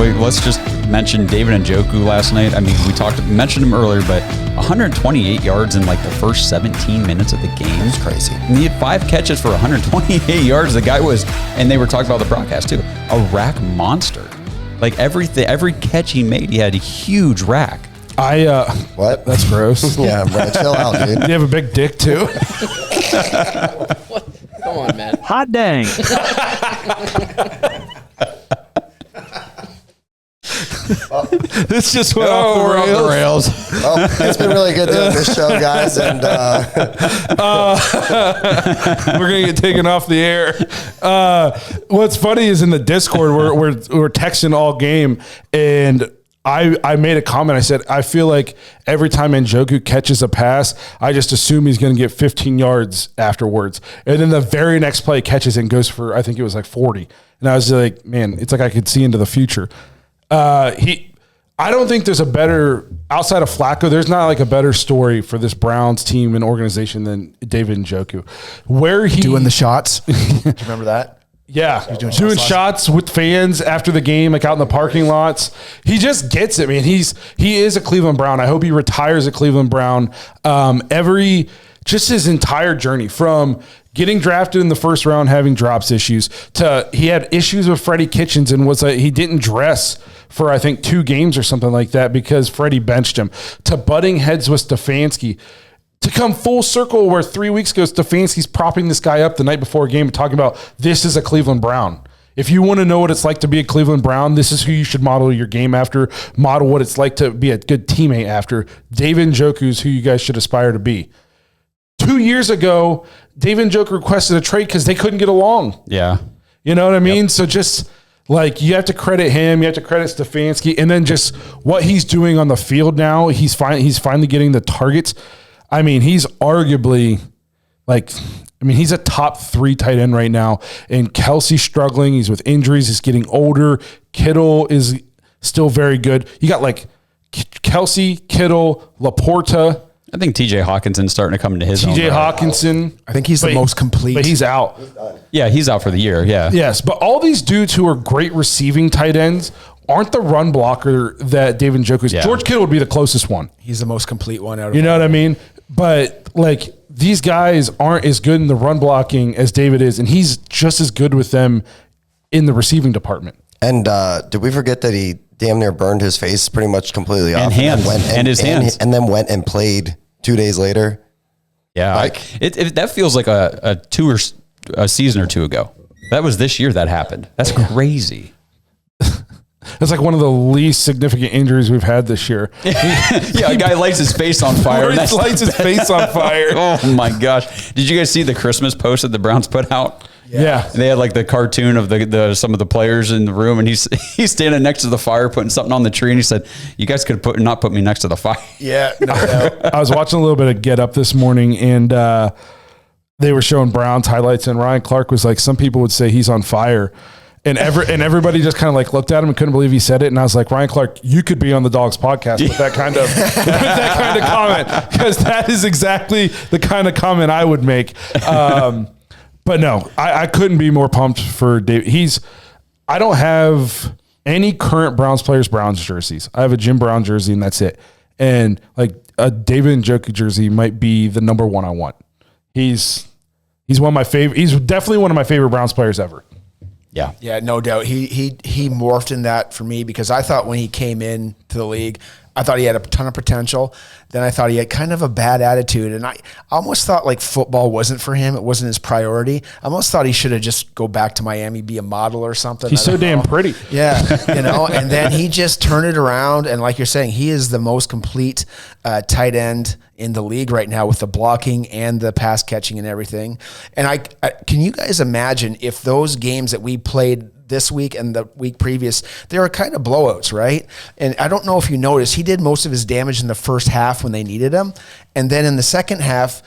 let's just mention David Njoku last night. I mean, mentioned him earlier, but 128 yards in like the first 17 minutes of the game. It's crazy. And he had 5 catches for 128 yards. The guy was, and they were talking about the broadcast too, a rack monster. Like every catch he made, he had a huge rack. What? That's gross. Yeah, bro, chill out, dude. You have a big dick too. What? Come on, man. Hot dang. This just went off the rails. Well, it's been really good doing this show, guys, and we're gonna get taken off the air. What's funny is in the Discord we're texting all game, and I made a comment. I said, I feel like every time Njoku catches a pass, I just assume he's going to get 15 yards afterwards. And then the very next play catches and goes for, I think it was like 40. And I was like, man, it's like I could see into the future. I don't think there's a better, outside of Flacco, there's not like a better story for this Browns team and organization than David Njoku. Where he doing the shots. Do you remember that? Yeah, doing shots with fans after the game, like out in the parking lots. He just gets it, man. He is a Cleveland Brown. I hope he retires a Cleveland Brown. Just his entire journey from getting drafted in the first round, having drops issues, to he had issues with Freddie Kitchens and he didn't dress for I think 2 games or something like that because Freddie benched him, to butting heads with Stefanski. To come full circle where 3 weeks ago, Stefanski's propping this guy up the night before a game and talking about this is a Cleveland Brown. If you want to know what it's like to be a Cleveland Brown, this is who you should model your game after, model what it's like to be a good teammate after. David Njoku is who you guys should aspire to be. 2 years ago, David Njoku requested a trade because they couldn't get along. Yeah. You know what I mean? Yep. So just like you have to credit him, you have to credit Stefanski, and then just what he's doing on the field now, he's finally getting the targets. I mean, he's arguably he's a top 3 tight end right now. And Kelsey's struggling. He's with injuries. He's getting older. Kittle is still very good. You got like Kelsey, Kittle, Laporta. I think TJ Hawkinson's starting to come into his own. TJ Hawkinson. I think he's the most complete. But he's out. Yeah, he's out for the year. Yeah. Yes, but all these dudes who are great receiving tight ends aren't the run blocker that David Njoku is. Yeah. George Kittle would be the closest one. He's the most complete one out of You know what I mean? But like these guys aren't as good in the run blocking as David is, and he's just as good with them in the receiving department. And did we forget that he damn near burned his face pretty much completely off? And his hands. And then went and played 2 days later. Yeah. That feels like a season or 2 ago. That was this year that happened. That's crazy. That's like one of the least significant injuries we've had this year. Yeah, a guy lights his face on fire. Lights his face on fire. Oh my gosh! Did you guys see the Christmas post that the Browns put out? Yeah. They had like the cartoon of the some of the players in the room, and he's standing next to the fire putting something on the tree, and he said, "You guys could not put me next to the fire." Yeah, no doubt. I was watching a little bit of Get Up this morning, and they were showing Browns highlights, and Ryan Clark was like, "Some people would say he's on fire." And everybody just kind of like looked at him and couldn't believe he said it. And I was like, Ryan Clark, you could be on the Dawgs podcast with that kind of comment, because that is exactly the kind of comment I would make. But no, I couldn't be more pumped for Dave. I don't have any current Browns players' Browns jerseys. I have a Jim Brown jersey, and that's it. And like a David Njoku jersey might be the number one I want. He's one of my favorite. He's definitely one of my favorite Browns players ever. Yeah. Yeah, no doubt. He morphed in that for me, because I thought when he came in to the league, I thought he had a ton of potential. Then I thought he had kind of a bad attitude. And I almost thought like football wasn't for him. It wasn't his priority. I almost thought he should have just go back to Miami, be a model or something. He's so damn pretty. Yeah. And then he just turned it around. And like you're saying, he is the most complete tight end in the league right now, with the blocking and the pass catching and everything. And I can you guys imagine if those games that we played this week and the week previous, they were kind of blowouts, right? And I don't know if you noticed, he did most of his damage in the first half when they needed him. And then in the second half,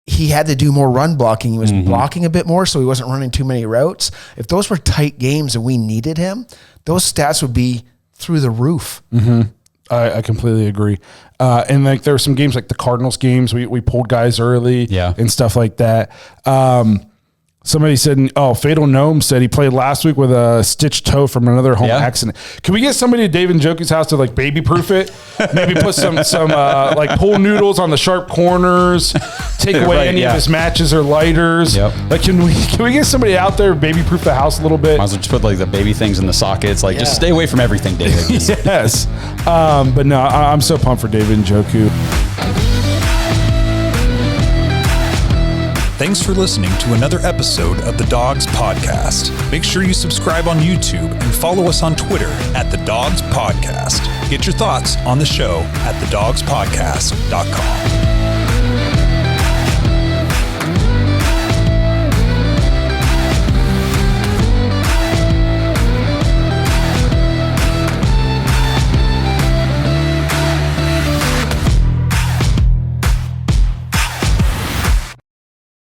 he had to do more run blocking. He was blocking a bit more, so he wasn't running too many routes. If those were tight games and we needed him, those stats would be through the roof. Mm-hmm. I completely agree. And like there were some games like the Cardinals games, we pulled guys early and stuff like that. Somebody said, Fatal Gnome said he played last week with a stitched toe from another home accident. Can we get somebody to David Njoku's house to like baby proof it? Maybe put some like pool noodles on the sharp corners, take away any of his matches or lighters. Yep. Like, can we get somebody out there baby proof the house a little bit? Might as well just put like the baby things in the sockets. Like just stay away from everything, David. Yes. But no, I'm so pumped for David Njoku. Thanks for listening to another episode of the Dawgs Podcast. Make sure you subscribe on YouTube and follow us on Twitter at the Dawgs Podcast. Get your thoughts on the show at thedawgspodcast.com.